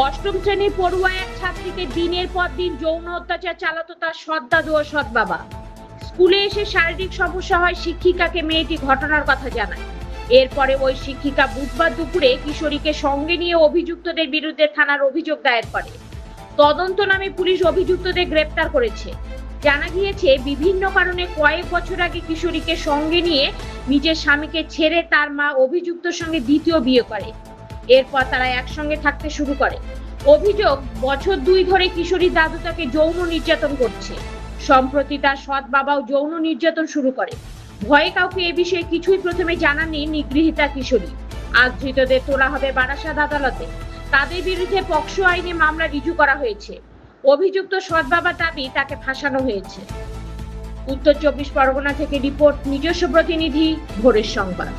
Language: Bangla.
অষ্টম শ্রেণীর পড়ুয়া এক ছাত্রীকে দিনের পর দিন যৌন অত্যাচার চালাতো তার সৎ দাদু ও সৎ বাবা। স্কুলে এসে শারীরিক সমস্যা হয় শিক্ষিকাকে মেয়েটি ঘটনার কথা জানায়। এরপরে ওই শিক্ষিকা বুধবার দুপুরে কিশোরীকে সঙ্গে নিয়ে অভিযুক্তদের বিরুদ্ধে থানার অভিযোগ দায়ের করে। তদন্ত নামে পুলিশ অভিযুক্তদের গ্রেপ্তার করেছে। জানা গিয়েছে বিভিন্ন কারণে কয়েক বছর আগে কিশোরীকে সঙ্গে নিয়ে নিজের স্বামীকে ছেড়ে তার মা অভিযুক্তর সঙ্গে দ্বিতীয় বিয়ে করে। এরপর তারা একসঙ্গে থাকতে শুরু করে। অভিযোগ, বছর 2 ধরে কিশোরীর দাদু তাকে যৌন নির্যাতন করছে। সম্প্রতি তার সৎ বাবাও যৌন নির্যাতন শুরু করে। ভয়ে কাউকে এ বিষয়ে কিছুই প্রথমে জানাননি নিগৃহীতা কিশোরী। আজ ধৃতদের তোলা হবে বারাসাত আদালতে। তাদের বিরুদ্ধে পক্সো আইনে মামলা রুজু করা হয়েছে। অভিযুক্ত সৎ বাবার দাবি তাকে ফাঁসানো হয়েছে। উত্তর 24 পরগনা থেকে রিপোর্ট, নিজস্ব প্রতিনিধি ভোরের সংবাদ।